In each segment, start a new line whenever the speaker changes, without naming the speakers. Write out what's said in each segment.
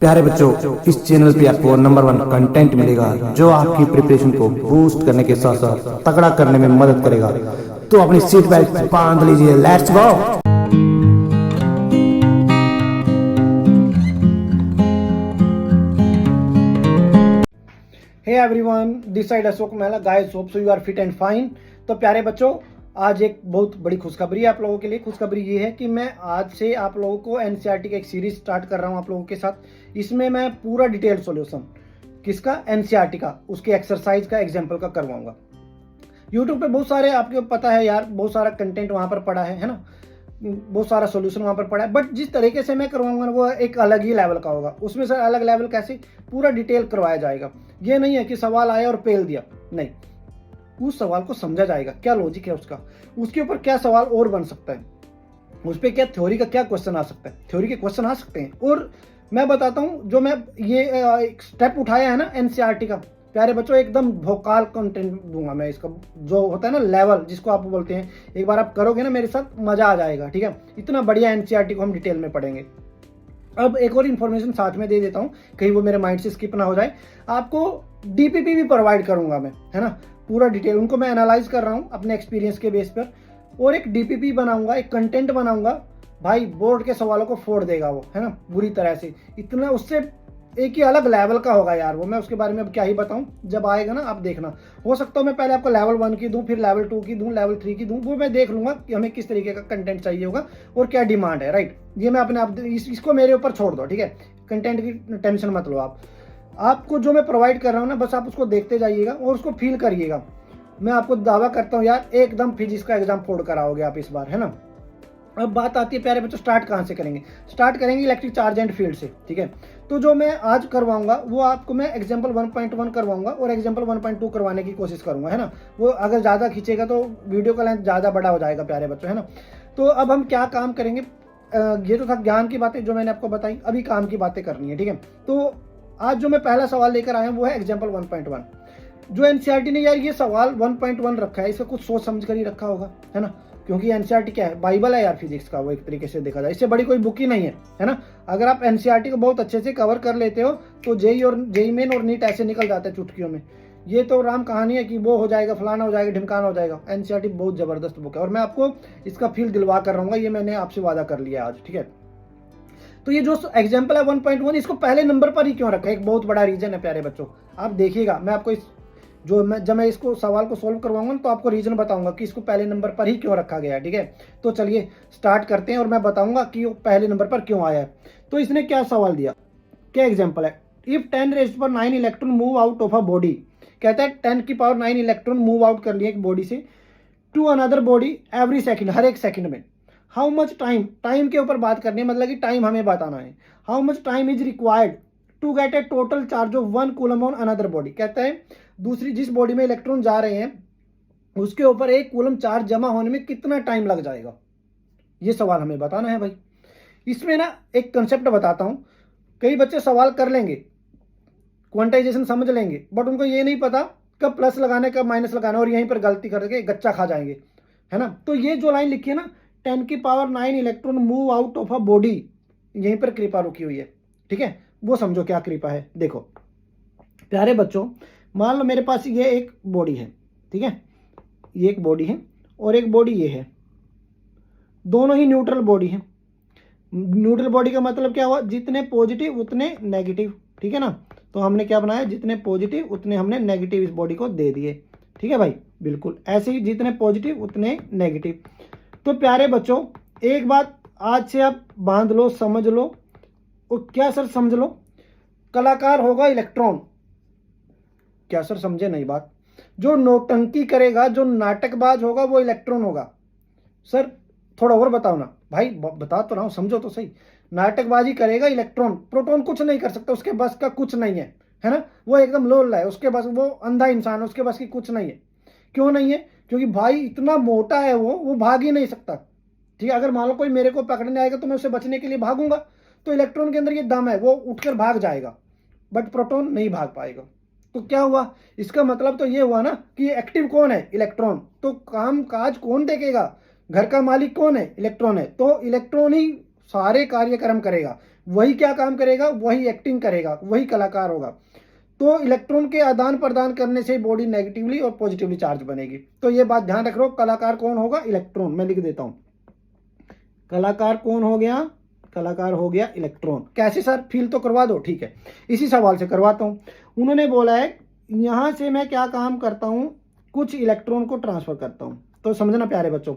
प्यारे बच्चों, इस चैनल पे आपको नंबर 1 कंटेंट मिलेगा जो आपकी प्रिपरेशन को बूस्ट करने के साथ साथ तगड़ा करने में मदद करेगा। तो अपनी सीट बेल्ट बांध लीजिए, let's go.
Hey everyone, this side Ashok Mehla. Guys, hope so you are fit and fine. तो प्यारे बच्चों, आज एक बहुत बड़ी खुशखबरी है आप लोगों के लिए। खुशखबरी ये है कि मैं आज से आप लोगों को एनसीईआरटी का एक सीरीज स्टार्ट कर रहा हूं आप लोगों के साथ। इसमें मैं पूरा डिटेल सॉल्यूशन किसका, एनसीईआरटी का, उसके एक्सरसाइज का, एग्जाम्पल का करवाऊंगा। यूट्यूब पे बहुत सारे, आपको पता है यार, बहुत सारा कंटेंट वहां पर पड़ा है ना, बहुत सारा सॉल्यूशन वहां पर पड़ा है। बट जिस तरीके से मैं करवाऊंगा ना, वो एक अलग ही लेवल का होगा। उसमें से अलग लेवल कैसे, पूरा डिटेल करवाया जाएगा। ये नहीं है कि सवाल आया और पेल दिया, नहीं, उस सवाल को समझा जाएगा, क्या लॉजिक है उसका, उसके ऊपर क्या सवाल और बन सकता है, उस पर क्या थ्योरी का क्या क्वेश्चन आ सकता है, थ्योरी के क्वेश्चन आ सकते हैं। और मैं बताता हूं, जो मैं ये एक स्टेप उठाया है ना एनसीईआरटी का, प्यारे बच्चों, एकदम भोकाल कंटेंट दूंगा मैं इसका। जो होता है ना लेवल, जिसको आप बोलते हैं, एक बार आप करोगे ना मेरे साथ, मजा आ जाएगा। ठीक है, इतना बढ़िया एनसीईआरटी को हम डिटेल में पढ़ेंगे। अब एक और इन्फॉर्मेशन साथ में दे देता हूं, कहीं वो मेरे माइंड से स्किप ना हो जाए। आपको डीपीपी भी प्रोवाइड करूंगा मैं, है ना, पूरा डिटेल। उनको मैं एनालाइज कर रहा हूं अपने एक्सपीरियंस के बेस पर, और एक डीपीपी बनाऊंगा, एक कंटेंट बनाऊंगा। भाई बोर्ड के सवालों को फोड़ देगा वो, है ना, बुरी तरह से। इतना उससे एक ही अलग लेवल का होगा यार वो। मैं उसके बारे में अब क्या ही बताऊं, जब आएगा ना आप देखना। हो सकता है मैं पहले आपको लेवल 1 की दूं, फिर लेवल 2 की दूं, लेवल 3 की दूं। वो मैं देख लूंगा कि हमें किस तरीके का कंटेंट चाहिए होगा और क्या डिमांड है। राइट, ये मैं अपने आप इसको मेरे ऊपर छोड़ दो। ठीक है, कंटेंट की टेंशन मत लो आप। आपको जो मैं प्रोवाइड कर रहा हूँ ना, बस आप उसको देखते जाइएगा और उसको फील करिएगा। मैं आपको दावा करता हूँ यार, एकदम फिजिक्स का एग्जाम फोड़ कर आओगे आप इस बार, है ना। अब बात आती है प्यारे बच्चों, स्टार्ट कहाँ से करेंगे। स्टार्ट करेंगे इलेक्ट्रिक चार्ज एंड फील्ड से। ठीक है, तो जो मैं आज करवाऊंगा वो आपको मैं एग्जांपल 1.1 करवाऊंगा और एग्जांपल 1.2 करवाने की कोशिश करूंगा, है ना। वो अगर ज़्यादा खींचेगा तो वीडियो का लेंथ ज़्यादा बड़ा हो जाएगा प्यारे बच्चों, है ना। तो अब हम क्या काम करेंगे, ये तो था ज्ञान की बातें जो मैंने आपको बताई, अभी काम की बातें करनी है। ठीक है, तो आज जो मैं पहला सवाल लेकर आया हूँ वो है एग्जाम्पल 1.1। जो एनसीईआरटी ने यार ये सवाल 1.1 रखा है, इसका कुछ सोच समझ कर ही रखा होगा, है ना। क्योंकि एनसीईआरटी क्या है, बाइबल है यार फिजिक्स का, वो एक तरीके से देखा जाए, इससे बड़ी कोई बुक ही नहीं है ना। अगर आप एनसीईआरटी को बहुत अच्छे से कवर कर लेते हो तो जेई मेन और नीट ऐसे निकल जाते हैं चुटकियों में। ये तो राम कहानी है कि वो हो जाएगा, फलाना हो जाएगा, ढिमकाना हो जाएगा। एनसीईआरटी बहुत जबरदस्त बुक है और मैं आपको इसका फील दिलवा कर रहूंगा, ये मैंने आपसे वादा कर लिया आज। ठीक है, तो ये जो एग्जाम्पल है 1.1, इसको पहले नंबर पर ही क्यों रखा है, एक बहुत बड़ा रीजन है प्यारे बच्चों। आप देखिएगा, मैं आपको जब मैं इसको सवाल को सोल्व करवाऊंगा तो आपको रीजन बताऊंगा कि इसको पहले नंबर पर ही क्यों रखा गया है। ठीक है, तो चलिए स्टार्ट करते हैं और मैं बताऊंगा कि वो पहले नंबर पर क्यों आया है। तो इसने क्या सवाल दिया, क्या एग्जाम्पल है, if 10⁻⁹ electron move out of a body. कहता है 10⁹ इलेक्ट्रॉन मूव आउट कर लिए एक बॉडी से to another body every second, हर एक सेकेंड में। हाउ मच टाइम, टाइम के ऊपर बात करनी है, मतलब कि टाइम हमें बताना है। How much time is required to get a total charge of 1 coulomb on another body. कहता है दूसरी जिस बॉडी में इलेक्ट्रॉन जा रहे हैं उसके ऊपर 1 कूलम चार्ज जमा होने में कितना टाइम लग जाएगा, ये सवाल हमें बताना है भाई। इसमें ना एक कंसेप्ट बताता हूं, कई बच्चे सवाल कर लेंगे, क्वांटाइजेशन समझ लेंगे, बट उनको ये नहीं पता कब प्लस लगाना कब माइनस लगाना, और यहीं पर गलती करके गच्चा खा जाएंगे, है ना। तो ये जो लाइन लिखी है ना, 10⁹ electron move out of a body, यहीं पर कृपा रुकी हुई है। ठीक है, वो समझो क्या कृपा है। देखो प्यारे बच्चों, मान लो मेरे पास ये एक बॉडी है, ठीक है, ये एक बॉडी है और एक बॉडी ये है, दोनों ही न्यूट्रल बॉडी है। न्यूट्रल बॉडी का मतलब क्या हुआ, जितने पॉजिटिव उतने नेगेटिव। ठीक है ना, तो हमने क्या बनाया, जितने पॉजिटिव उतने हमने नेगेटिव इस बॉडी को दे दिए। ठीक है भाई, बिल्कुल ऐसे ही, जितने पॉजिटिव उतने नेगेटिव। तो प्यारे बच्चों, एक बात आज से आप बांध लो, समझ लो। और क्या सर समझ लो, कलाकार होगा इलेक्ट्रॉन। क्या सर समझे नहीं बात, जो नौटंकी करेगा, जो नाटकबाज होगा वो इलेक्ट्रॉन होगा। सर थोड़ा और बताओ ना भाई, बता तो रहा हूं, समझो तो सही। नाटकबाजी करेगा इलेक्ट्रॉन, प्रोटॉन कुछ नहीं कर सकता, उसके बस का कुछ नहीं है ना। वो एकदम लोल है, उसके बस, वो अंधा इंसान है, उसके बस की कुछ नहीं है। क्यों नहीं है, क्योंकि भाई इतना मोटा है वो भाग ही नहीं सकता। ठीक है, अगर मान लो कोई मेरे को पकड़ने आएगा तो मैं उससे बचने के लिए भागूंगा, तो इलेक्ट्रॉन के अंदर ये दम है, वो उठकर भाग जाएगा, बट प्रोटॉन नहीं भाग पाएगा। तो क्या हुआ, इसका मतलब तो ये हुआ ना कि एक्टिव कौन है, इलेक्ट्रॉन। तो काम काज कौन देखेगा, घर का मालिक कौन है, इलेक्ट्रॉन है। तो इलेक्ट्रॉन ही सारे कार्यक्रम करेगा, वही क्या काम करेगा, वही एक्टिंग करेगा, वही कलाकार होगा। तो इलेक्ट्रॉन के आदान प्रदान करने से बॉडी नेगेटिवली और पॉजिटिवली चार्ज बनेगी। तो ये बात ध्यान रख लो, कलाकार कौन होगा, इलेक्ट्रॉन। मैं लिख देता हूं, कलाकार कौन हो गया, कलाकार हो गया इलेक्ट्रॉन। कैसे सर, फील तो करवा दो, ठीक है, इसी सवाल से करवाता हूं। उन्होंने बोला है यहां से मैं क्या काम करता हूं, कुछ इलेक्ट्रॉन को ट्रांसफर करता हूं। तो समझना प्यारे बच्चों,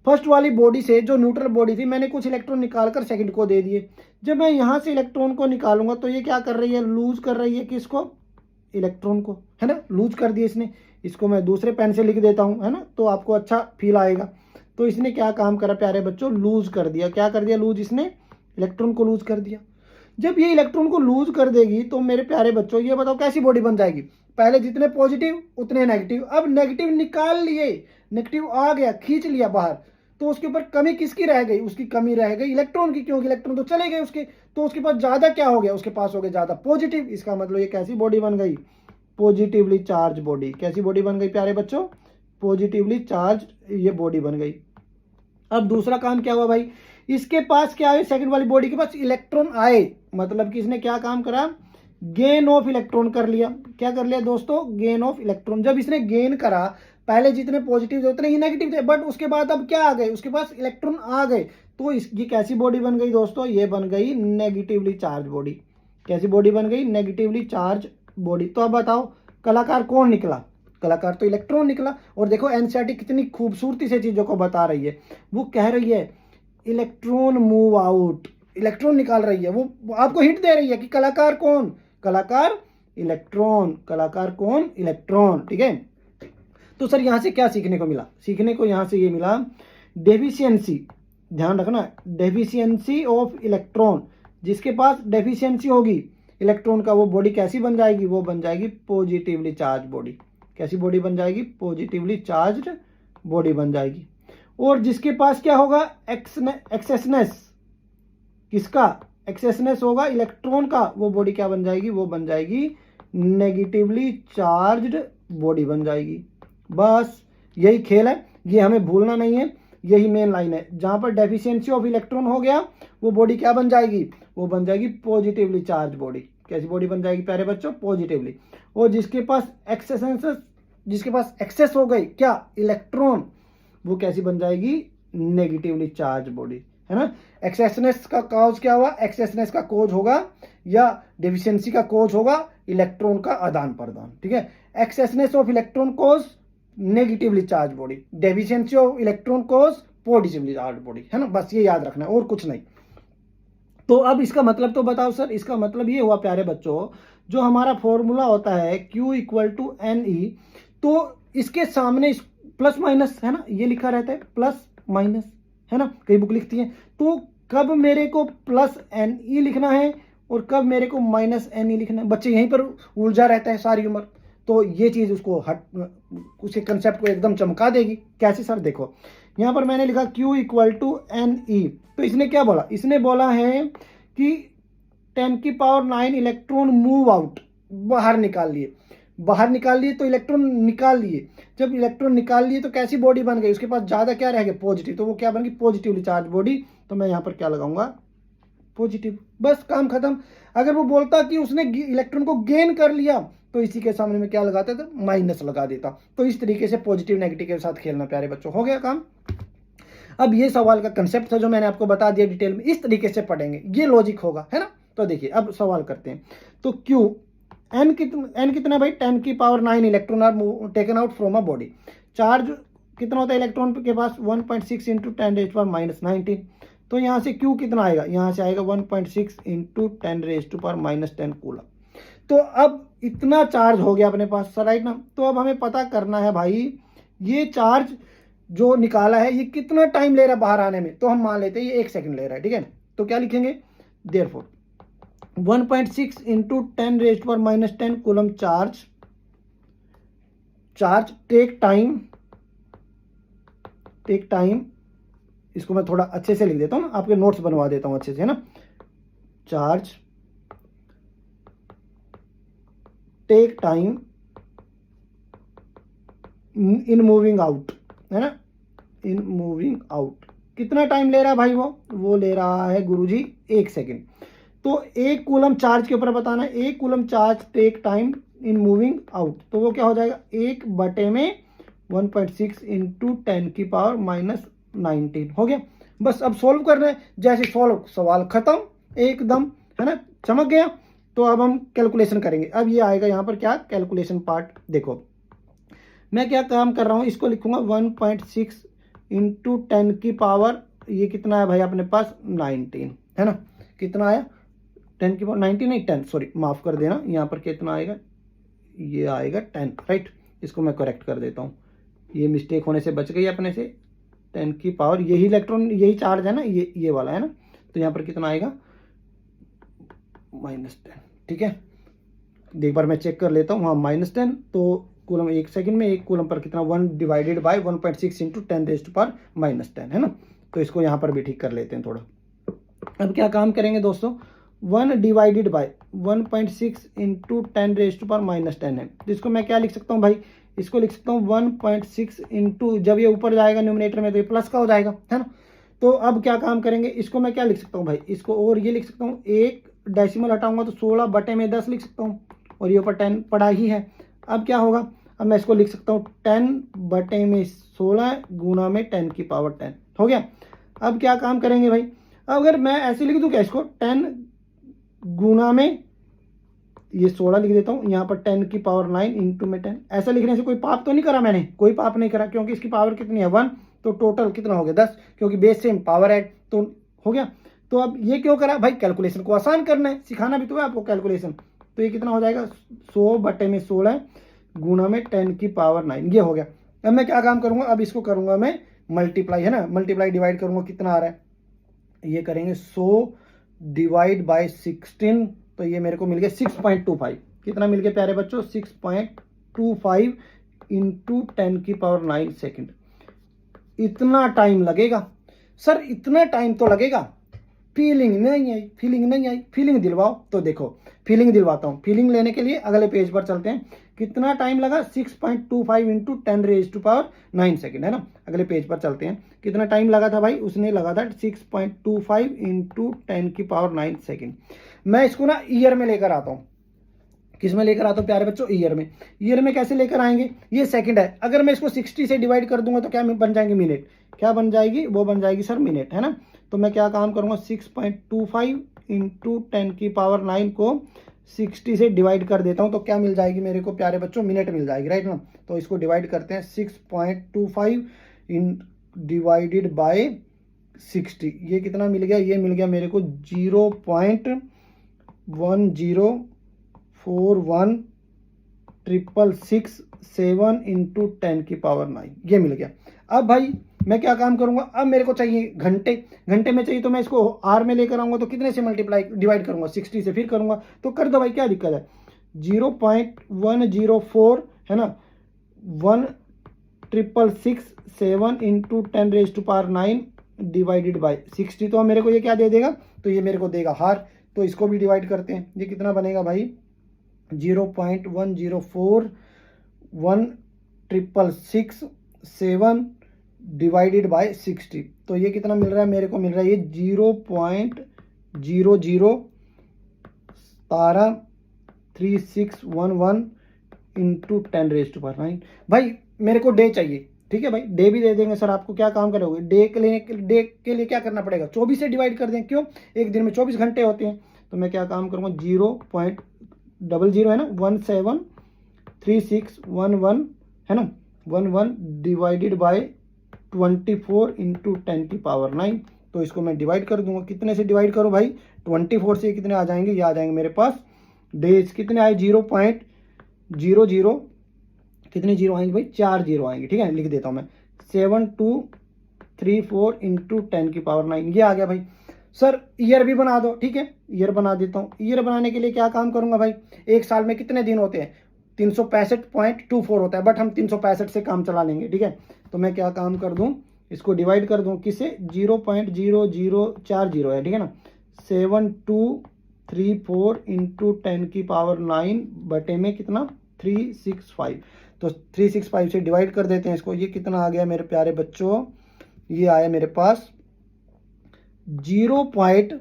फर्स्ट वाली बॉडी से जो न्यूट्रल बॉडी थी, मैंने कुछ इलेक्ट्रॉन निकालकर सेकंड को दे दिए। जब मैं यहां से इलेक्ट्रॉन को निकालूंगा तो ये क्या कर रही है, लूज कर रही है किसको, इलेक्ट्रॉन को, है ना, लूज कर दिया इसने। इसको मैं दूसरे पेन से लिख देता हूं, है ना, तो आपको अच्छा फील आएगा। तो इसने क्या काम करा प्यारे बच्चों, लूज कर दिया। क्या कर दिया, लूज, इसने इलेक्ट्रॉन को लूज कर दिया। जब ये इलेक्ट्रॉन को लूज कर देगी तो मेरे प्यारे बच्चों ये बताओ कैसी बॉडी बन जाएगी, पहले जितने पॉजिटिव उतने नेगेटिव। अब नेगेटिव निकाल लिए, नेगेटिव आ गया, खींच लिया बाहर, तो उसके ऊपर कमी किसकी रह गई, उसकी कमी रह गई इलेक्ट्रॉन की, क्योंकि इलेक्ट्रॉन तो चले गए उसके, तो उसके पास ज्यादा क्या हो गया, उसके पास हो गया ज्यादा पॉजिटिव। इसका मतलब ये कैसी बॉडी बन गई, पॉजिटिवली चार्ज बॉडी। कैसी बॉडी बन गई प्यारे बच्चों, पॉजिटिवली चार्ज ये बॉडी बन गई। अब दूसरा काम क्या हुआ भाई, इसके पास क्या है, सेकंड वाली बॉडी के पास इलेक्ट्रॉन आए, मतलब कि इसने क्या काम करा, गेन ऑफ इलेक्ट्रॉन कर लिया। क्या कर लिया दोस्तों, गेन ऑफ इलेक्ट्रॉन। जब इसने गेन करा, पहले जितने पॉजिटिव थे उतने ही नेगेटिव थे, बट उसके बाद अब क्या आ गए, उसके पास इलेक्ट्रॉन आ गए। तो ये कैसी बॉडी बन गई दोस्तों, ये बन गई नेगेटिवली चार्ज बॉडी। कैसी बॉडी बन गई, नेगेटिवली चार्ज बॉडी। तो अब बताओ कलाकार कौन निकला, कलाकार तो इलेक्ट्रॉन निकला। और देखो एनसीईआरटी कितनी खूबसूरती से चीजों को बता रही है, वो कह रही है इलेक्ट्रॉन मूव आउट, इलेक्ट्रॉन निकाल रही है, वो आपको हिंट दे रही है कि कलाकार कौन, कलाकार इलेक्ट्रॉन, कलाकार कौन, इलेक्ट्रॉन, ठीक है। तो सर यहां से क्या सीखने को मिला, सीखने को यहां से ये मिला, डेफिशिएंसी, ध्यान रखना, डेफिशिएंसी ऑफ इलेक्ट्रॉन। जिसके पास डेफिशिएंसी होगी इलेक्ट्रॉन का, वो बॉडी कैसी बन जाएगी, वो बन जाएगी पॉजिटिवली चार्ज बॉडी। कैसी बॉडी बन जाएगी, पॉजिटिवली चार्ज्ड बॉडी बन जाएगी। और जिसके पास क्या होगा, एक्सेसनेस, किसका, एक्सेसनेस होगा इलेक्ट्रॉन का, वो बॉडी क्या बन जाएगी, वो बन जाएगी नेगेटिवली चार्ज्ड बॉडी बन जाएगी। बस यही खेल है, ये हमें भूलना नहीं है, यही मेन लाइन है। जहां पर डेफिशिएंसी ऑफ इलेक्ट्रॉन हो गया, वो बॉडी क्या बन जाएगी, वो बन जाएगी पॉजिटिवली चार्ज बॉडी। कैसी बॉडी बन जाएगी प्यारे बच्चों, पॉजिटिवली। और जिसके पास एक्सेस हो गई क्या, इलेक्ट्रॉन, वो कैसी बन जाएगी, नेगेटिवली चार्ज बॉडी, है ना। एक्सेसनेस का कॉज क्या हुआ, एक्सेसनेस का कॉज होगा या डेफिशिएंसी का कॉज होगा इलेक्ट्रॉन का आदान प्रदान, ठीक है। Excessness of electron cause negatively charge body, deficiency of electron cause positively charge body, है ना। बस ये याद रखना है और कुछ नहीं। तो अब इसका मतलब तो बताओ सर, इसका मतलब ये हुआ प्यारे बच्चों, जो हमारा फॉर्मूला होता है Q इक्वल टू NE, तो इसके सामने प्लस माइनस, है ना, ये लिखा रहता है प्लस माइनस, है ना, कई बुक लिखती हैं। तो कब मेरे को प्लस NE लिखना है और कब मेरे को माइनस NE लिखना है, बच्चे यहीं पर उलझा रहता है सारी उम्र। तो ये चीज उसको उसके कंसेप्ट को एकदम चमका देगी। कैसे सर, देखो यहां पर मैंने लिखा Q इक्वल टू NE, तो इसने क्या बोला, इसने बोला है कि 10⁹ इलेक्ट्रॉन मूव आउट, बाहर निकाल लिए, बाहर निकाल लिए, तो इलेक्ट्रॉन निकाल लिए। जब इलेक्ट्रॉन निकाल लिए तो कैसी बॉडी बन गई, उसके पास ज्यादा क्या रह गया, पॉजिटिव, तो वो क्या बन गई, पॉजिटिवली चार्ज बॉडी। तो मैं यहां पर क्या लगाऊंगा, पॉजिटिव, बस काम खत्म। अगर वो बोलता कि उसने इलेक्ट्रॉन को गेन कर लिया, तो इसी के सामने में क्या लगाता था, माइनस लगा देता। तो इस तरीके से पॉजिटिव नेगेटिव के साथ खेलना प्यारे बच्चों, हो गया काम। अब ये सवाल का कंसेप्ट था जो मैंने आपको बता दिया डिटेल में, इस तरीके से पढ़ेंगे, ये लॉजिक होगा, है ना। तो देखिए अब सवाल करते हैं। तो Q n कितना भाई, 10⁹ electron are taken out from a body. Charge कितना होता है इलेक्ट्रॉन के पास, 1.6 × 10⁻⁻19। तो यहाँ से Q कितना आएगा, यहाँ से आएगा 1.6 × 10⁻⁻10 कूलम। तो अब इतना चार्ज हो गया अपने पास, राइट ना। तो अब हमें पता करना है भाई, ये चार्ज जो निकाला है ये कितना टाइम ले रहा है बाहर आने में। तो हम मान लेते हैं ये 1 सेकंड ले रहा है, ठीक है। तो क्या लिखेंगे, therefore 1.6 × 10⁻⁻10 coulomb charge take time, इसको मैं थोड़ा अच्छे से लिख देता हूँ ना, आपके नोट्स बनवा देता हूँ अच्छे से, है ना। Charge take time in moving out, है ना, इन मूविंग आउट। कितना टाइम ले रहा है भाई, वो ले रहा है गुरुजी 1 सेकेंड। तो 1 कूलम चार्ज के ऊपर बताना है, 1 coulomb charge take time in moving out, तो वो क्या हो जाएगा 1 बटे में 1.6 इंटू 10 की पावर माइनस 19 हो गया। बस अब सॉल्व करना है, जैसे सॉल्व सवाल खत्म एकदम, है ना, चमक गया। तो अब हम कैलकुलेशन करेंगे। अब ये आएगा यहाँ पर क्या, कैलकुलेशन पार्ट। देखो मैं क्या काम कर रहा हूँ, इसको लिखूंगा 1.6 इंटू 10 की पावर, ये कितना है भाई अपने पास 19, है ना, कितना आया 10 की पावर 19 नहीं 10, सॉरी माफ कर देना, यहाँ पर कितना आएगा, ये आएगा 10, राइट। इसको मैं करेक्ट कर देता हूँ, ये मिस्टेक होने से बच गई अपने से। 10 की पावर, यही इलेक्ट्रॉन यही चार्ज है ना, ये वाला है ना, तो यहाँ पर कितना आएगा -10, ठीक है। एक बार मैं चेक कर लेता हूँ, हाँ -10, तो कूलम 1 सेकंड में 1 कूलम पर कितना 1 डिवाइडेड बाय 1.6 इंटू 10⁻⁻10, है ना। तो इसको यहाँ पर भी ठीक कर लेते हैं थोड़ा। अब क्या काम करेंगे दोस्तों, 1 डिवाइडेड बाय 1.6 इंटू 10⁻10 है, तो इसको मैं क्या लिख सकता हूँ भाई, इसको लिख सकता हूँ 1.6 इंटू, जब ये ऊपर जाएगा न्यूमरेटर में तो ये प्लस का हो जाएगा, है ना। तो अब क्या काम करेंगे, इसको मैं क्या लिख सकता हूँ भाई, इसको और ये लिख सकता हूँ, 1 डेसिमल हटाऊंगा तो 16 बटे में 10 लिख सकता हूँ, और ये ऊपर 10 पड़ा ही है। अब क्या होगा, अब मैं इसको लिख सकता हूँ 10 बटे में 16 गुना में 10 की पावर 10 हो गया। अब क्या काम करेंगे भाई, अगर मैं ऐसे लिख दूँ क्या, इसको 10 गुना में ये 16 लिख देता हूँ, यहाँ पर 10 की पावर 9 इंटू में 10, ऐसा लिखने से कोई पाप तो नहीं करा मैंने, कोई पाप नहीं करा, क्योंकि इसकी पावर कितनी है 1, तो टोटल कितना हो गया 10, क्योंकि बेस सेम पावर ऐड तो हो गया। तो अब ये क्यों करा भाई, कैलकुलेशन को आसान करना है, सिखाना भी तो है आपको कैलकुलेशन। तो ये कितना हो जाएगा 100 बटे में 16 गुना में 10 की पावर 9, ये हो गया। अब मैं क्या काम करूंगा, अब इसको करूंगा मैं मल्टीप्लाई, है ना, मल्टीप्लाई डिवाइड करूंगा, कितना आ रहा है, ये करेंगे 100 डिवाइड बाय 16, तो ये मेरे को मिल गया 6.25, कितना मिल गया प्यारे बच्चों 6.25 इंटू 10 की पावर 9 सेकेंड। इतना टाइम लगेगा सर, इतना टाइम तो लगेगा, फीलिंग नहीं आई, फीलिंग नहीं आई, फीलिंग दिलवाओ। तो देखो फीलिंग दिलवाता हूँ, फीलिंग लेने के लिए अगले पेज पर चलते हैं। कितना टाइम लगा 6.25 इंटू 10⁻9 सेकेंड, है ना। अगले पेज पर चलते हैं, कितना टाइम लगा था भाई, उसने लगा था 6.25 इंटू 10 की पावर 9 सेकेंड। मैं इसको ना ईयर में लेकर आता हूँ, किस में लेकर आता हूँ प्यारे बच्चों, ईयर में। ईयर में कैसे लेकर आएंगे, ये सेकंड है, अगर मैं इसको 60 से डिवाइड कर दूंगा तो क्या बन जाएंगे मिनट, क्या बन जाएगी, वो बन जाएगी सर मिनट, है ना। तो मैं क्या काम करूंगा 6.25 इंटू 10 की पावर 9 को 60 से डिवाइड कर देता हूं, तो क्या मिल जाएगी मेरे को प्यारे बच्चों, मिनट मिल जाएगी, राइट ना। तो इसको डिवाइड करते हैं 6.25 इन डिवाइडेड बाय 60, ये कितना मिल गया, ये मिल गया मेरे को 0.1041667 इंटू 10 की पावर 9, ये मिल गया। अब भाई मैं क्या काम करूंगा, अब मेरे को चाहिए घंटे, घंटे में चाहिए तो मैं इसको आर में लेकर आऊंगा, तो कितने से मल्टीप्लाई डिवाइड करूंगा 60 से, फिर करूंगा, तो कर दो भाई, क्या दिक्कत है, 0.104, है ना, 16667 इंटू 10⁻9 डिवाइडेड बाय 60, तो मेरे को ये क्या दे देगा, तो ये मेरे को देगा हार। तो इसको भी डिवाइड करते हैं, ये कितना बनेगा भाई 0.104 16667 डिवाइडेड बाय 60, तो ये कितना मिल रहा है मेरे को, मिल रहा है ये 0.003611 इंटू 10⁻9। भाई मेरे को डे चाहिए, ठीक है भाई, डे भी दे देंगे सर आपको, क्या काम करोगे, डे के लिए क्या करना पड़ेगा, 24 से डिवाइड कर दें, क्यों, एक दिन में 24 घंटे होते हैं। तो मैं क्या काम करूँगा 0.00 है ना 173611, है ना 11 डिवाइडेड बाय 24 इंटू 10 की पावर 9, तो इसको मैं डिवाइड कर दूंगा, कितने से डिवाइड करो भाई 24 से, कितने आ जाएंगे, ये आ जाएंगे मेरे पास डेज, कितने आए 0.00, कितने जीरो आएंगे भाई 4 जीरो आएंगे, ठीक है, लिख देता हूं मैं 7234 इंटू 10 की पावर 9, ये आ गया भाई। सर ईयर भी बना दो, ठीक है, ईयर बना देता हूँ। ईयर बनाने के लिए क्या काम करूंगा भाई, एक साल में कितने दिन होते हैं 365.24 होता है, बट हम 365 से काम चला लेंगे, ठीक है। तो मैं क्या काम कर दूं, इसको डिवाइड कर दूं किससे, 0.0040 है, ठीक है ना, 7234 इंटू 10 की पावर 9 बटे में कितना 365, तो 365 से डिवाइड कर देते हैं इसको, ये कितना आ गया मेरे प्यारे बच्चों, ये आया मेरे पास जीरो पॉइंट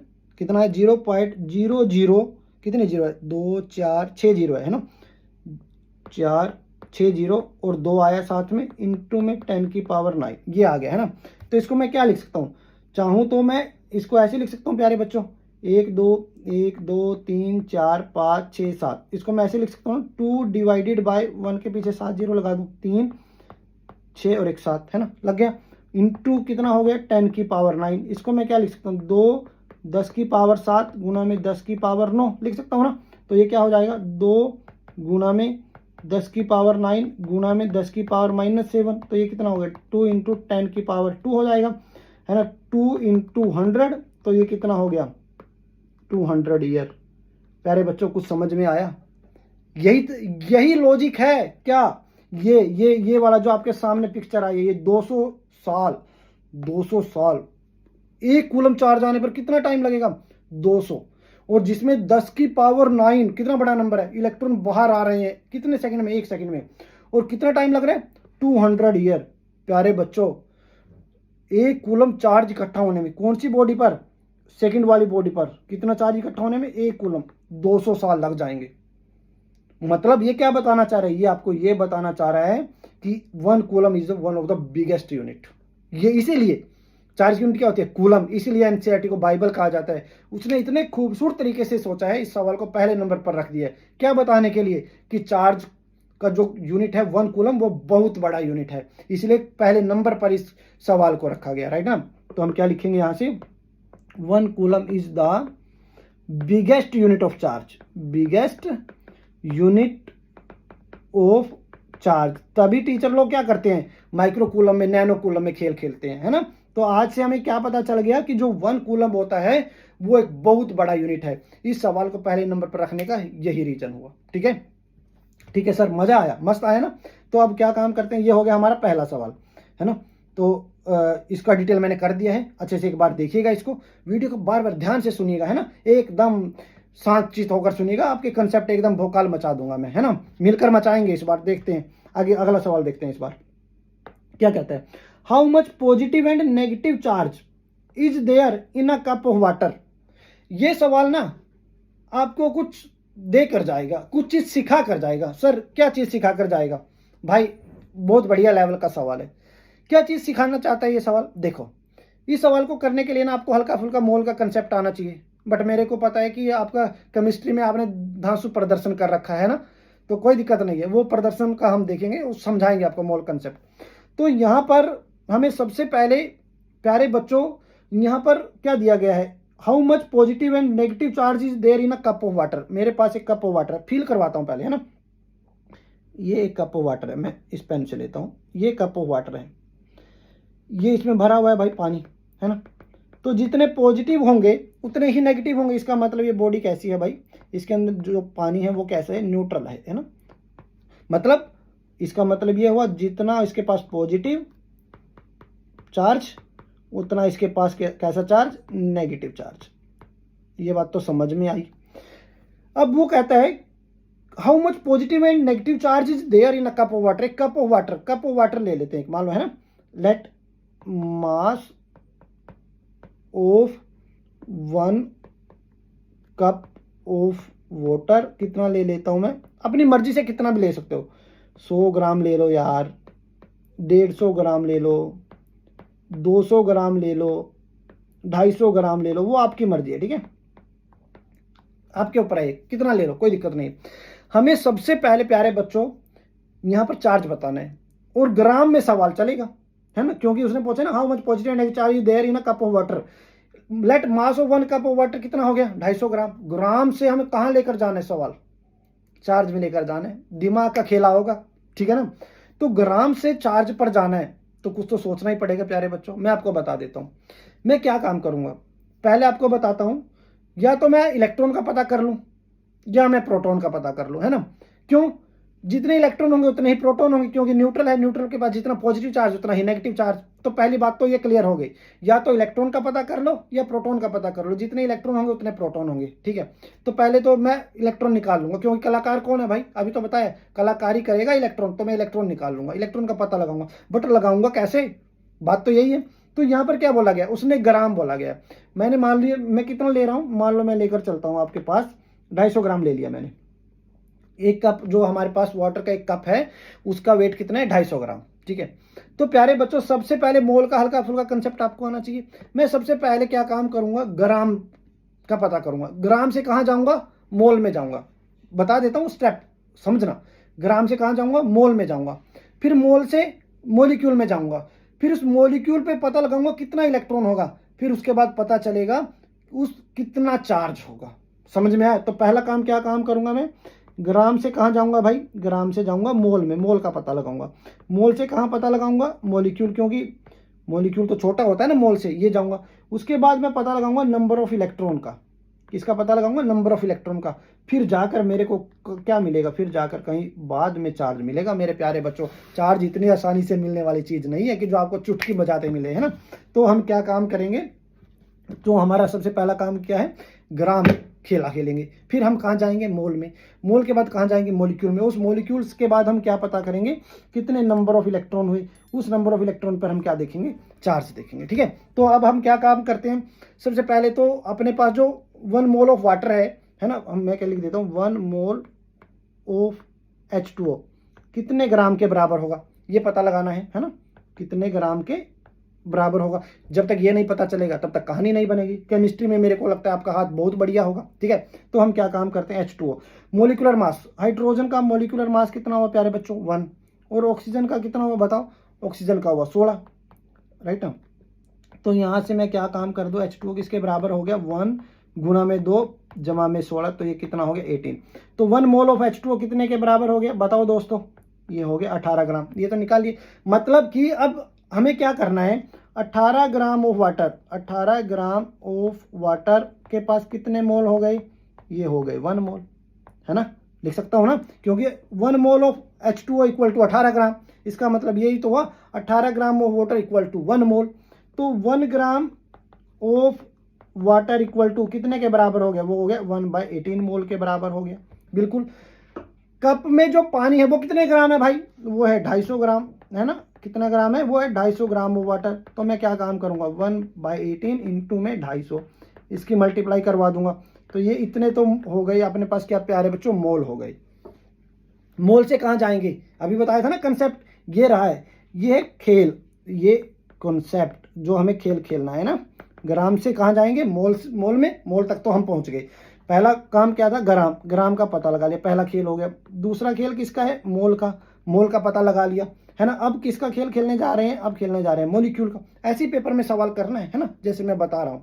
कितना है, 0.00 कितने जीरो है, 2 4 6 जीरो है ना, 4 6 जीरो और 2 आया साथ में, इंटू में 10⁹ ये आ गया है ना। तो इसको मैं क्या लिख सकता हूँ, चाहूँ तो मैं इसको ऐसे लिख सकता हूँ प्यारे बच्चों, 1 2 3 4 5 6 7, इसको मैं ऐसे लिख सकता हूँ 2 डिवाइडेड बाय 1 के पीछे 7 जीरो लगा दूँ, 3 6 और 1 7 है ना, लग गया। इंटू कितना हो गया 10⁹ इसको मैं क्या लिख सकता हूँ, 2 10⁻7 गुना में 10⁹9 लिख सकता हूँ ना। तो ये क्या हो जाएगा, 2 गुना में 10⁹9 गुना में 10⁻−7, तो ये कितना हो गया 2 इंटू 10⁻2 हो जाएगा है ना। 2 इंटू 100, तो ये कितना हो गया 200 ईयर। प्यारे बच्चों कुछ समझ में आया, यही लॉजिक है क्या, ये वाला जो आपके सामने पिक्चर आई है, ये 200 साल एक कूलम चार्ज आने पर कितना टाइम लगेगा 200, और जिसमें 10⁹9 कितना बड़ा नंबर है, इलेक्ट्रॉन बाहर आ रहे हैं कितने सेकंड में, 1 सेकंड में, और कितना टाइम लग रहा है 200 ईयर। प्यारे बच्चों एक कूलम चार्ज इकट्ठा होने में, कौन सी बॉडी पर, सेकंड वाली बॉडी पर, कितना चार्ज इकट्ठा होने में, एक कूलम, 200 साल लग जाएंगे। मतलब ये क्या बताना चाह रहा है, ये आपको ये बताना चाह रहा है कि 1 coulomb is one of the biggest unit. ये इसीलिए चार्ज यूनिट क्या होती है, कूलम, इसीलिए एनसीईआरटी को बाइबल कहा जाता है। उसने इतने खूबसूरत तरीके से सोचा है, इस सवाल को पहले नंबर पर रख दिया है, क्या बताने के लिए कि चार्ज का जो यूनिट है 1 कूलम वो बहुत बड़ा यूनिट है, इसलिए पहले नंबर पर इस सवाल को रखा गया, राइट ना। तो हम क्या लिखेंगे यहाँ से, 1 coulomb is the biggest unit of charge, biggest unit of charge. तभी टीचर लोग क्या करते हैं, माइक्रो कूलम में, नैनो कूलम में खेल खेलते हैं, है ना। तो आज से हमें क्या पता चल गया कि जो 1 कूलम होता है वो एक बहुत बड़ा यूनिट है। इस सवाल को पहले नंबर पर रखने का यही रीजन हुआ, ठीक है। ठीक है सर, मजा आया, मस्त आया ना। तो अब क्या काम करते हैं, ये हो गया हमारा पहला सवाल, है ना। तो इसका डिटेल मैंने कर दिया है, अच्छे से एक बार देखिएगा इसको, वीडियो को बार बार ध्यान से सुनिएगा, है ना, एकदम शांतचित होकर सुनिएगा, आपके कंसेप्ट एकदम भोकाल मचा दूंगा मैं, है ना, मिलकर मचाएंगे इस बार। देखते हैं आगे, अगला सवाल देखते हैं इस बार क्या कहता है, how much positive and negative charge is there in a cup of water. ये सवाल ना आपको कुछ दे कर जाएगा, कुछ चीज सिखा कर जाएगा। सर क्या चीज सिखा कर जाएगा, भाई बहुत बढ़िया लेवल का सवाल है। क्या चीज सिखाना चाहता है ये सवाल, देखो इस सवाल को करने के लिए ना आपको हल्का फुल्का मोल का कंसेप्ट आना चाहिए, बट मेरे को पता है कि आपका केमिस्ट्री में आपने धांसू प्रदर्शन कर रखा है ना, तो कोई दिक्कत नहीं है, वो प्रदर्शन का हम देखेंगे, समझाएंगे आपको मोल कंसेप्ट। तो यहाँ पर हमें सबसे पहले प्यारे बच्चों यहाँ पर क्या दिया गया है, how much positive and negative charge is there in a cup of water. मेरे पास एक कप ऑफ वाटर है, फील करवाता हूँ पहले, है ना। ये एक कप ऑफ वाटर है, मैं इस पेन से लेता हूँ, ये कप ऑफ वाटर है, ये इसमें भरा हुआ है भाई पानी, है ना। तो जितने पॉजिटिव होंगे उतने ही नेगेटिव होंगे। इसका मतलब ये बॉडी कैसी है भाई, इसके अंदर जो पानी है वो कैसा है, न्यूट्रल है ना। मतलब इसका मतलब ये हुआ जितना इसके पास पॉजिटिव चार्ज उतना इसके पास कैसा चार्ज, नेगेटिव चार्ज। ये बात तो समझ में आई। अब वो कहता है how much positive and negative charge is there in a cup of water. Cup of water ले लेते हैं मान लो, है ना। Let mass of 1 cup of water, कितना ले लेता हूं मैं, अपनी मर्जी से कितना भी ले सकते हो, 100 ग्राम ले लो यार, 150 ग्राम ले लो, 200 ग्राम ले लो, 250 ग्राम ले लो, वो आपकी मर्जी है, ठीक है, आपके ऊपर है, कितना ले लो कोई दिक्कत नहीं। हमें सबसे पहले प्यारे बच्चों यहाँ पर चार्ज बताना है, और ग्राम में सवाल चलेगा, है ना, क्योंकि उसने पूछा ना how much positive negative charge is there in a cup of water. Let mass of 1 cup of water कितना हो गया, 250 ग्राम। ग्राम से हमें कहाँ लेकर जाना है सवाल, चार्ज में लेकर जाना है, दिमाग का खेला होगा, ठीक है ना। तो ग्राम से चार्ज पर जाना है तो कुछ तो सोचना ही पड़ेगा प्यारे बच्चों। मैं आपको बता देता हूँ मैं क्या काम करूंगा, पहले आपको बताता हूँ, या तो मैं इलेक्ट्रॉन का पता कर लूँ या मैं प्रोटॉन का पता कर लूँ, है ना। क्यों, जितने इलेक्ट्रॉन होंगे उतने ही प्रोटॉन होंगे, क्योंकि न्यूट्रल है, न्यूट्रल के पास जितना पॉजिटिव चार्ज उतना ही नेगेटिव चार्ज। तो पहली बात तो ये क्लियर हो गई, या तो इलेक्ट्रॉन का पता कर लो या प्रोटॉन का पता कर लो, जितने इलेक्ट्रॉन होंगे उतने प्रोटॉन होंगे, ठीक है। तो पहले तो मैं इलेक्ट्रॉन निकाल लूंगा, क्योंकि कलाकार कौन है भाई, अभी तो बताया कलाकारी करेगा इलेक्ट्रॉन, तो मैं इलेक्ट्रॉन निकाल लूंगा, इलेक्ट्रॉन का पता लगाऊंगा। बट लगाऊंगा कैसे, बात तो यही है। तो यहाँ पर क्या बोला गया, उसने ग्राम बोला गया। मैंने मान लिया मैं कितना ले रहा हूँ, मान लो मैं लेकर चलता हूँ आपके पास 250 ग्राम ले लिया मैंने। एक कप जो हमारे पास वाटर का एक कप है उसका वेट कितना है, 250 ग्राम, ठीक है। तो प्यारे बच्चों सबसे पहले मोल का हल्का फुल्का कंसेप्ट आपको आना चाहिए। मैं सबसे पहले क्या काम करूंगा, ग्राम का पता करूंगा। ग्राम से कहाँ जाऊंगा, मोल में जाऊंगा। बता देता हूँ स्टेप, समझना। ग्राम से कहाँ जाऊंगा, मोल में जाऊंगा, फिर मोल से मोलिक्यूल में जाऊंगा, फिर उस मोलिक्यूल पे पता लगाऊंगा कितना इलेक्ट्रॉन होगा, फिर उसके बाद पता चलेगा उस कितना चार्ज होगा। समझ में आया? तो पहला काम क्या काम करूंगा मैं, ग्राम से कहाँ जाऊंगा भाई, ग्राम से जाऊंगा मोल में, मोल का पता लगाऊंगा। मोल से कहाँ पता लगाऊंगा, मोलिक्यूल, क्योंकि मोलिक्यूल तो छोटा होता है ना मोल से, ये जाऊंगा। उसके बाद मैं पता लगाऊंगा नंबर ऑफ इलेक्ट्रॉन का, किसका पता लगाऊंगा, नंबर ऑफ इलेक्ट्रॉन का। फिर जाकर मेरे को क्या मिलेगा, फिर जाकर कहीं बाद में चार्ज मिलेगा। मेरे प्यारे बच्चों चार्ज इतनी आसानी से मिलने वाली चीज नहीं है कि जो आपको चुटकी बजाते मिले, है ना। तो हम क्या काम करेंगे, तो हमारा सबसे पहला काम क्या है, ग्राम खेला खेलेंगे। फिर हम कहाँ जाएंगे, मोल में। मोल के बाद कहाँ जाएंगे, मोलिक्यूल में। उस मोलिक्यूल्स के बाद हम क्या पता करेंगे, कितने नंबर ऑफ इलेक्ट्रॉन हुए। उस नंबर ऑफ इलेक्ट्रॉन पर हम क्या देखेंगे, चार्ज देखेंगे, ठीक है। तो अब हम क्या काम करते हैं, सबसे पहले तो अपने पास जो 1 मोल ऑफ वाटर है ना, मैं क्या लिख देता हूँ, 1 मोल ऑफ H2O कितने ग्राम के बराबर होगा, ये पता लगाना है ना, कितने ग्राम के बराबर होगा। जब तक ये नहीं पता चलेगा तब तक कहानी नहीं बनेगी। केमिस्ट्री में मेरे को लगता है आपका हाथ बहुत बढ़िया होगा, ठीक है। तो हम क्या काम करते हैं, H2O। मोलिकुलर मास, हाइड्रोजन का मोलिकुलर मास कितना हुआ प्यारे बच्चों, 1। और ऑक्सीजन का कितना हुआ बताओ, ऑक्सीजन का हुआ 16, राइट ना। तो यहाँ से मैं क्या काम कर दूँ, H2O किसके बराबर हो गया, 1 गुना में 2 जमा में 16, तो ये कितना हो गया, 18। तो 1 मोल ऑफ H2O कितने के बराबर हो गया बताओ दोस्तों, ये हो गया 18 ग्राम। ये तो निकालिए, मतलब कि अब हमें क्या करना है, 18 gram of water, 18 gram of water के पास कितने मोल हो गए, ये हो गए 1 मोल, है ना। लिख सकता हूँ ना, क्योंकि 1 mole of H2O equal to 18 gram. इसका मतलब यही तो हुआ, 18 gram of water equal to 1 mole. तो 1 gram of water equal to कितने के बराबर हो गया, वो हो गया 1/18 मोल के बराबर हो गया, बिल्कुल। कप में जो पानी है वो कितने ग्राम है भाई, वो है 250 ग्राम, है ना। कितना ग्राम है, वो है 250 ग्राम ऑफ वाटर। तो मैं क्या काम करूंगा, 1/18 इंटू में 250, इसकी मल्टीप्लाई करवा दूंगा। तो ये इतने तो हो गए अपने पास, क्या प्यारे बच्चों, मोल हो गए। मोल से कहाँ जाएंगे, अभी बताया था ना कंसेप्ट, ये रहा है, ये है खेल, ये कॉन्सेप्ट जो हमें खेल खेलना है ना। ग्राम से कहाँ जाएंगे, मोल में, मोल तक तो हम पहुंच गए। पहला काम क्या था, ग्राम का पता लगा लिया, पहला खेल हो गया। दूसरा खेल किसका है, मोल का पता लगा लिया, है ना। अब किसका खेल खेलने जा रहे हैं, अब खेलने जा रहे हैं मोलिक्यूल का। ऐसे ही पेपर में सवाल करना है ना, जैसे मैं बता रहा हूं।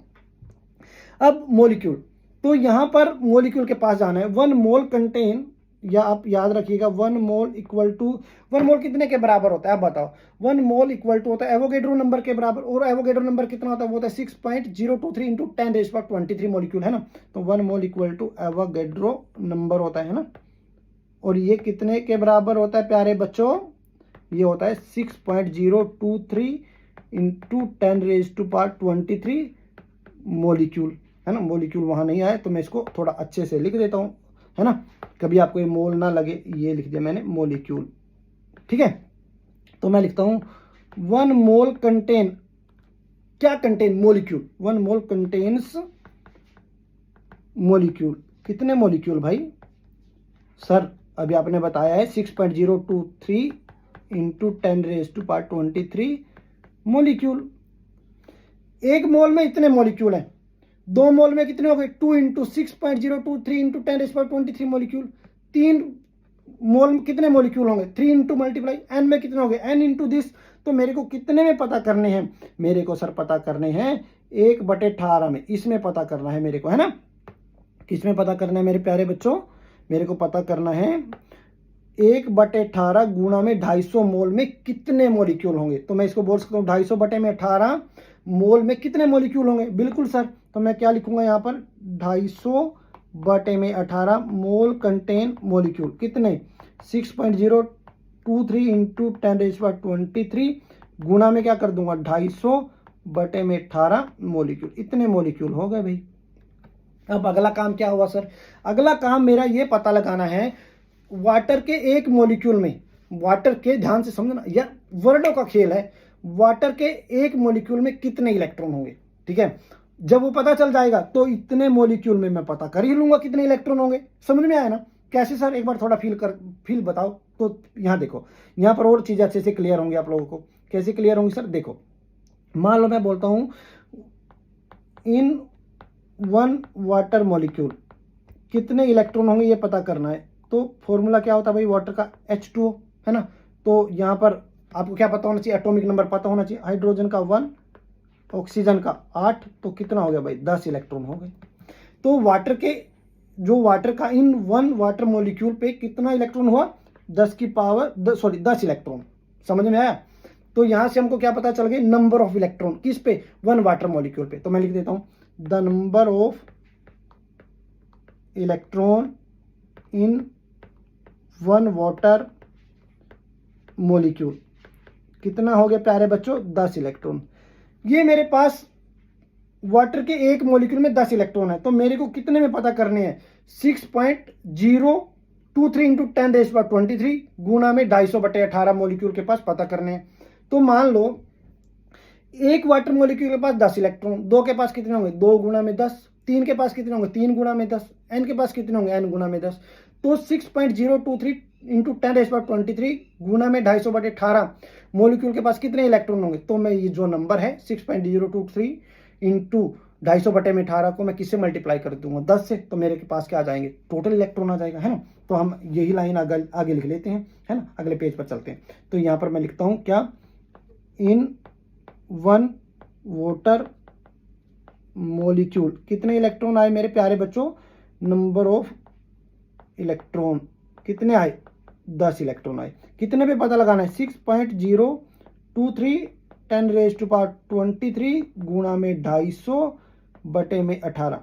अब मोलिक्यूल, तो यहां पर मोलिक्यूल के पास जाना है। 1 मोल कंटेन, या आप याद रखिएगा 1 मोल इक्वल टू, 1 मोल कितने के बराबर होता है आप बताओ, 1 मोल इक्वल टू होता है एवोगेड्रो नंबर के बराबर। और एवोगेड्रो नंबर कितना होता है, वो होता है 6.023 इंटू 10⁻23 मोलिक्यूल, है ना। तो 1 mole equal to Avogadro number होता है ना। और ये कितने के बराबर होता है प्यारे बच्चों, ये होता है 6.023 इंटू 10⁻23 मोलिक्यूल, है ना। मोलिक्यूल वहां नहीं आया तो मैं इसको थोड़ा अच्छे से लिख देता हूं, है ना, कभी आपको ये मोल ना लगे, ये लिख दिया मैंने मोलिक्यूल, ठीक है। तो मैं लिखता हूं 1 मोल कंटेन, क्या कंटेन, मोलिक्यूल। 1 मोल कंटेन्स मोलिक्यूल, कितने मोलिक्यूल भाई, सर अभी आपने बताया है 6.023 इंटू 10⁻23 मोलिक्यूल। 1 मोल में इतने मोलिक्यूल हैं, 2 मोल में कितने हो गए, 2 इंटू 6.023 इंटू 10⁻23 मोलिक्यूल। 3 मोल में कितने मोलिक्यूल होंगे, 3 इंटू मल्टीप्लाई एन में कितने हो गए, एन इंटू दिस। तो मेरे को कितने में पता करने हैं, मेरे को सर पता करने हैं 1/18 में, इसमें पता करना है मेरे को, है ना। किसमें पता करना है मेरे प्यारे बच्चों, मेरे को पता करना है 1/18 गुणा में 250 मोल में कितने मोलिक्यूल होंगे। तो मैं इसको बोल सकता हूँ 250/18 मोल में कितने मोलिक्यूल होंगे, बिल्कुल सर। तो मैं क्या लिखूंगा यहाँ पर, 250/18 मोल कंटेन मोलिक्यूल, कितने, 6.023 इंटू 10⁻23 गुणा में क्या कर दूंगा, 250/18 मोलिक्यूल, इतने मोलिक्यूल हो गए भाई। अब अगला काम क्या हुआ सर, अगला काम मेरा ये पता लगाना है वाटर के 1 मोलिक्यूल में, वाटर के, ध्यान से समझना, यह वर्डों का खेल है। वाटर के एक मॉलिक्यूल में कितने इलेक्ट्रॉन होंगे, ठीक है। जब वो पता चल जाएगा तो इतने मॉलिक्यूल में मैं पता कर ही लूंगा कितने इलेक्ट्रॉन होंगे। समझ में आया ना? कैसे सर, एक बार थोड़ा फील बताओ। तो यहाँ देखो, यहाँ पर और चीजें अच्छे से क्लियर होंगी आप लोगों को। कैसे क्लियर होंगी सर? देखो, मान लो मैं बोलता हूं इन वन वाटर मॉलिक्यूल कितने इलेक्ट्रॉन होंगे ये पता करना है। तो फॉर्मूला क्या होता है भाई वाटर का? H2O, है ना। तो यहाँ पर आपको क्या पता होना चाहिए? एटॉमिक नंबर पता होना चाहिए। हाइड्रोजन का 1, ऑक्सीजन का 8, तो कितना हो गया भाई? 10 इलेक्ट्रॉन हो गए। तो वाटर का इन वन वाटर मॉलिक्यूल पे कितना इलेक्ट्रॉन हुआ? 10 इलेक्ट्रॉन। समझ में आया? तो यहां से हमको क्या पता चल गया? Number of electron. किस पे? वन वाटर मॉलिक्यूल पे। तो मैं लिख देता हूं the number of electron in one water molecule कितना हो गया प्यारे बच्चों? 10 इलेक्ट्रॉन। ये मेरे पास वाटर के एक मॉलिक्यूल में 10 इलेक्ट्रॉन है। तो मेरे को कितने में पता करने हैं? 6.023 इंटू 10⁻23 गुना में 250/18 मॉलिक्यूल के पास पता करने हैं। तो मान लो एक वाटर मॉलिक्यूल के पास 10 इलेक्ट्रॉन, दो के पास कितने होंगे? 2 गुना में 10। तीन के पास कितने होंगे? 3 गुना में 10। एन के पास कितने होंगे? n गुना में 10। तो 6.023 इंटू 10⁻23 गुना में 250/18 मॉलिक्यूल के पास कितने इलेक्ट्रॉन होंगे? तो मैं ये जो नंबर है 6.023 इंटू 250/18 को मैं किससे मल्टीप्लाई कर दूंगा? 10 से। तो मेरे के पास क्या आ जाएंगे? टोटल इलेक्ट्रॉन आ जाएगा, है ना। तो हम यही लाइन आगे लिख लेते हैं, है ना। अगले पेज पर चलते हैं। तो यहां पर मैं लिखता हूं क्या? इन वन वाटर मॉलिक्यूल कितने इलेक्ट्रॉन आए मेरे प्यारे बच्चों? नंबर ऑफ इलेक्ट्रॉन कितने आए? 10 इलेक्ट्रॉन आए। कितने पे पता लगाना है? 6.023 10⁻23 गुणा में 250/18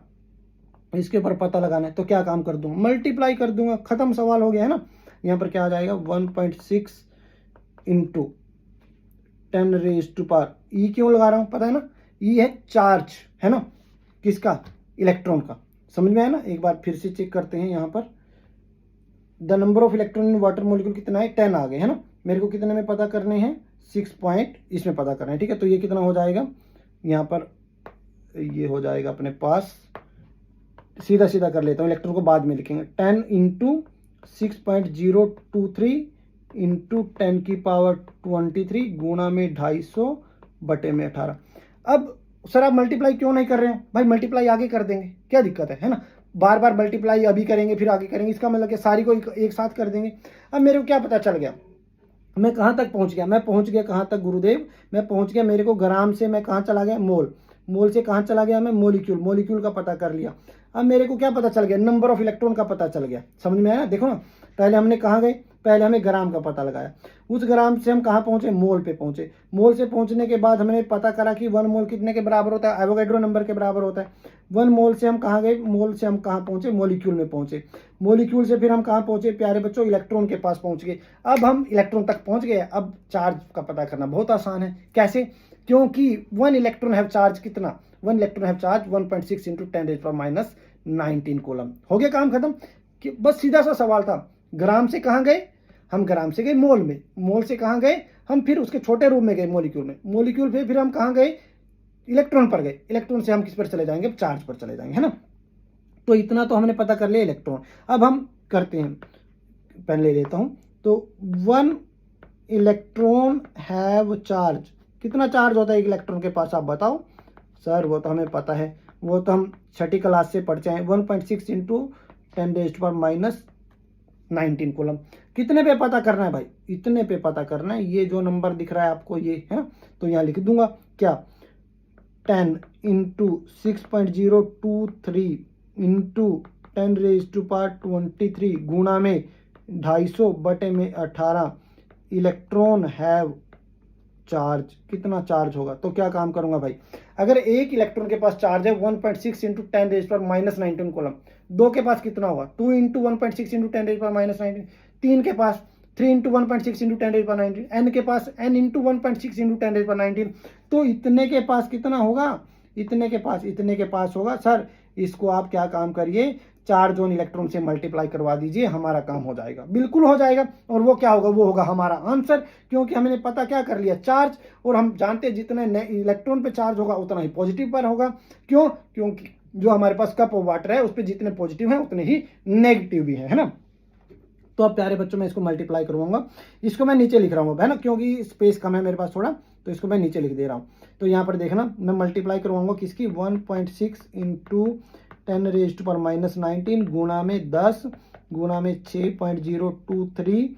इसके ऊपर पता लगाना है। तो क्या काम कर दूंगा? मल्टीप्लाई कर दूंगा। खत्म, सवाल हो गया, है ना। यहां पर क्या आ जाएगा? 1.6 इंटू 10⁻, ई क्यों लगा रहा हूं पता है ना? ई है चार्ज, है ना, किसका? इलेक्ट्रॉन का। समझ में आया ना? एक बार फिर से चेक करते हैं। यहां पर the number of electron in water molecule कितना है? 10 आ गए, है ना। मेरे को कितने में पता करने हैं? 6 पॉइंट इसमें पता करना है, ठीक है। तो ये कितना हो जाएगा? यहाँ पर ये हो जाएगा अपने पास, सीधा सीधा कर लेता हूँ, इलेक्ट्रॉन को बाद में लिखेंगे। 10 इंटू 6.023 इंटू 10⁻23 गुणा में 250/18। अब सर आप मल्टीप्लाई क्यों नहीं कर रहे हो? भाई मल्टीप्लाई आगे कर देंगे, क्या दिक्कत है ना। बार बार मल्टीप्लाई अभी करेंगे फिर आगे करेंगे, इसका मतलब कि सारी को एक साथ कर देंगे। अब मेरे को क्या पता चल गया? मैं कहाँ तक पहुँच गया? मैं पहुँच गया कहाँ तक गुरुदेव? मैं पहुँच गया, मेरे को ग्राम से मैं कहाँ चला गया? मोल। मोल से कहाँ चला गया? मैं मॉलिक्यूल। मॉलिक्यूल का पता कर लिया। अब मेरे को क्या पता चल गया? नंबर ऑफ इलेक्ट्रॉन का पता चल गया। समझ में आया? देखो ना, पहले हमने कहाँ गए? पहले हमें ग्राम का पता लगाया। उस ग्राम से हम कहाँ पहुंचे? मोल पे पहुंचे। मोल से पहुंचने के बाद हमने पता करा कि 1 मोल कितने के बराबर होता है? एवोगैड्रो नंबर के बराबर होता है। 1 मोल से हम कहाँ गए? मोल से हम कहाँ पहुंचे? मॉलिक्यूल में पहुंचे। मॉलिक्यूल से फिर हम कहाँ पहुंचे प्यारे बच्चों? इलेक्ट्रॉन के पास पहुंच गए। अब हम इलेक्ट्रॉन तक पहुंच गए। अब चार्ज का पता करना बहुत आसान है। कैसे? क्योंकि 1 इलेक्ट्रॉन हैव चार्ज कितना? 1 electron have charge 1.6 into 10⁻⁻19 coulomb. हो गया काम खत्म। कि बस सीधा सा सवाल था। ग्राम से कहाँ गए? हम ग्राम से गए मोल में। मोल से कहाँ गए? हम फिर उसके छोटे रूप में गए मॉलिक्यूल में। मॉलिक्यूल पे फिर हम कहाँ गए? इलेक्ट्रॉन पर गए। इलेक्ट्रॉन से हम किस पर चले जाएंगे? चार्ज पर चले जाएंगे, है ना। तो इतना तो हमने पता कर लिया इलेक्ट्रॉन। अब हम करते हैं, पेन ले लेता हूं। तो 1 इलेक्ट्रॉन हैव चार्ज, कितना चार्ज होता है एक इलेक्ट्रॉन के पास? आप बताओ सर। वो तो हमें पता है, वो तो हम छठी क्लास से पढ़ते हैं। 1.6 इंटू 10⁻⁻19 कूलम। कितने पे पता करना है भाई? इतने पे पता करना है। ये जो नंबर दिख रहा है आपको ये, है ना, तो यहाँ लिख दूंगा क्या? 10 इंटू 6.023 इंटू 10⁻23 गुणा में 250/18 इलेक्ट्रॉन हैव चार्ज। कितना चार्ज होगा? तो क्या काम करूंगा भाई? अगर एक इलेक्ट्रॉन के पास चार्ज है 1.6 इंटू 10⁻⁻19 कूलम, दो के पास कितना होगा? 2 इंटू 1.6 इंटू 10⁻⁻19। तीन के पास 3 इंटू 1.6 इंटू 10⁻⁹। एन के पास n इंटू 1.6 इंटू 10⁻⁹। तो इतने के पास कितना होगा? इतने के पास होगा। सर इसको आप क्या काम करिए, चार्ज ऑन इलेक्ट्रॉन से मल्टीप्लाई करवा दीजिए, हमारा काम हो जाएगा, बिल्कुल हो जाएगा। और वो क्या होगा, वो होगा हमारा आंसर, क्योंकि हमने पता क्या कर लिया, चार्ज, और हम जानते हैं जितने इलेक्ट्रॉन पे चार्ज होगा उतना ही पॉजिटिव पर होगा। क्यों? क्योंकि जो हमारे पास कप ऑफ वाटर है उस पर जितने पॉजिटिव है उतने ही नेगेटिव भी है ना। तो अब प्यारे बच्चों मैं इसको मल्टीप्लाई करवाऊंगा, इसको मैं नीचे लिख रहा हूँ है ना, क्योंकि स्पेस कम है मेरे पास थोड़ा, तो इसको मैं नीचे लिख दे रहा हूँ। तो यहाँ पर देखना, मैं मल्टीप्लाई करवाऊंगा किसकी, 1.6 इंटू 10⁻⁻19 गुणा में 10 गुणा में 6.023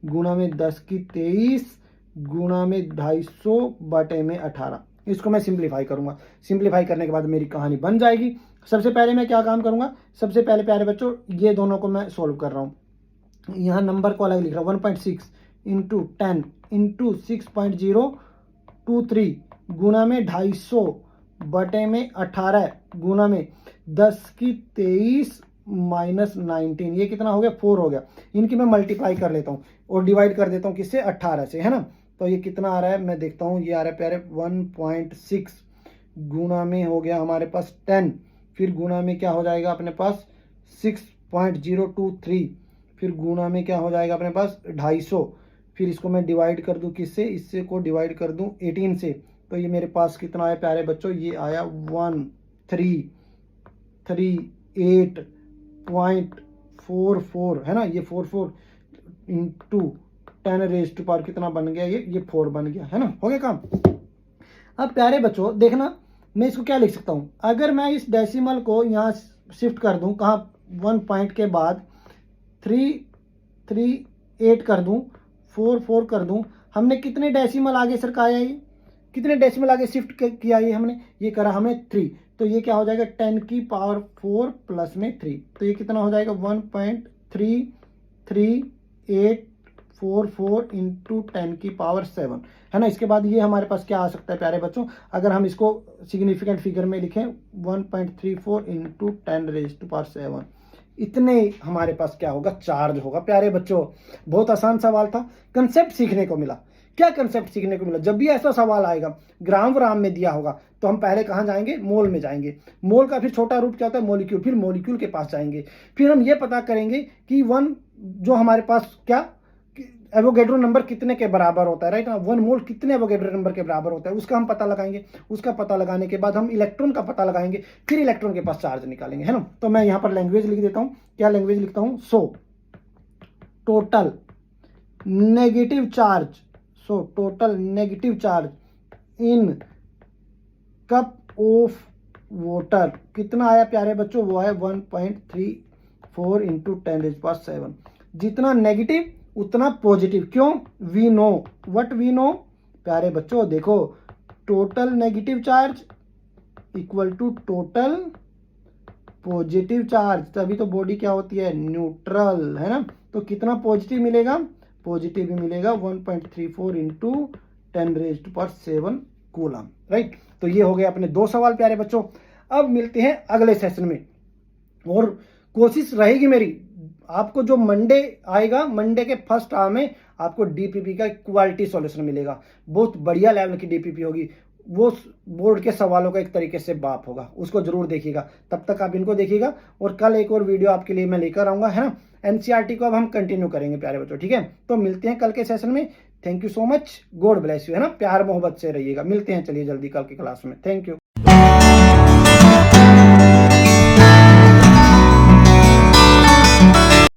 गुणा में 10 की 23 गुणा में 250 बटे में 18। इसको मैं सिंप्लीफाई करूंगा, सिंप्लीफाई करने के बाद मेरी कहानी बन जाएगी। सबसे पहले मैं क्या काम करूंगा, सबसे पहले प्यारे बच्चों ये दोनों को मैं सोल्व कर रहा हूँ। यहाँ नंबर को अलग लिख रहा हूँ, 1.6 इंटू 10 इंटू 6.023 गुणा में 250 बटे में 18 गुणा में 10 की 23 माइनस 19, ये कितना हो गया, 4 हो गया। इनकी मैं मल्टीप्लाई कर लेता हूँ और डिवाइड कर देता हूँ किससे, 18 से, है ना। तो ये कितना आ रहा है मैं देखता हूँ, ये आ रहा है प्यारे 1.6 गुणा में हो गया हमारे पास 10, फिर गुणा में क्या हो जाएगा अपने पास 6.023, फिर गुणा में क्या हो जाएगा अपने पास 250, फिर इसको मैं डिवाइड कर दूं किससे, इससे को डिवाइड कर दूं 18 से, तो ये मेरे पास कितना आया प्यारे बच्चों, ये आया 1338.44 है ना। ये 44 इंटू 10⁻⁴ कितना बन गया, ये 4 बन गया, है ना, हो गया काम। अब प्यारे बच्चों देखना, मैं इसको क्या लिख सकता हूँ, अगर मैं इस डेसिमल को यहाँ शिफ्ट कर दूँ, कहाँ, 1 पॉइंट के बाद 338 कर दूं, 44 कर दूं, हमने कितने डेसिमल आगे सरकाया, ये कितने डेसिमल आगे शिफ्ट किया, ये हमने ये करा हमने 3, तो ये क्या हो जाएगा 10 की पावर 4 प्लस में 3, तो ये कितना हो जाएगा 1.33844 इंटू 10 की पावर 7, है ना। इसके बाद ये हमारे पास क्या आ सकता है प्यारे बच्चों, अगर हम इसको सिग्निफिकेंट फिगर में लिखें 1.34 इंटू 10⁻⁷, इतने हमारे पास क्या होगा, चार्ज होगा। प्यारे बच्चों बहुत आसान सवाल था, कंसेप्ट सीखने को मिला। क्या कंसेप्ट सीखने को मिला, जब भी ऐसा सवाल आएगा ग्राम व्राम में दिया होगा तो हम पहले कहाँ जाएंगे, मोल में जाएंगे, मोल का फिर छोटा रूप क्या होता है, मॉलिक्यूल, फिर मॉलिक्यूल के पास जाएंगे, फिर हम ये पता करेंगे कि वन जो हमारे पास क्या एवोगैड्रो नंबर कितने के बराबर होता है, राइट ना, 1 मोल कितने एवोगैड्रो नंबर के बराबर होता है, उसका हम पता लगाएंगे। उसका पता लगाने के बाद हम इलेक्ट्रॉन का पता लगाएंगे, फिर इलेक्ट्रॉन के पास चार्ज निकालेंगे, है ना। तो मैं यहाँ पर लैंग्वेज लिख देता हूँ, क्या लैंग्वेज लिखता हूँ, total negative charge in cup of water कितना आया प्यारे बच्चों, वो है 1.34 इंटू 10⁻⁷। जितना नेगेटिव उतना पॉजिटिव, क्यों, we know what we know प्यारे बच्चों, देखो total negative charge equal to total positive charge, तभी तो बॉडी क्या होती है, न्यूट्रल, है ना। तो कितना पॉजिटिव मिलेगा, पॉजिटिव भी मिलेगा 1.34 इंटू 10⁻⁷ कूलम, राइट। तो ये हो गए अपने 2 सवाल प्यारे बच्चों। अब मिलते हैं अगले सेशन में, और कोशिश रहेगी मेरी, आपको जो मंडे आएगा, मंडे के फर्स्ट आवर में आपको डीपीपी का क्वालिटी सॉल्यूशन मिलेगा, बहुत बढ़िया लेवल की डीपीपी होगी, वो बोर्ड के सवालों का एक तरीके से बाप होगा, उसको जरूर देखिएगा। तब तक आप इनको देखिएगा, और कल एक और वीडियो आपके लिए मैं लेकर आऊंगा, है ना। एनसीईआरटी को अब हम कंटिन्यू करेंगे प्यारे बच्चों, ठीक है। तो मिलते हैं कल के सेशन में, thank you so much, God bless you, है ना, प्यार मोहब्बत से रहिएगा, मिलते हैं, चलिए जल्दी कल की क्लास में, थैंक यू।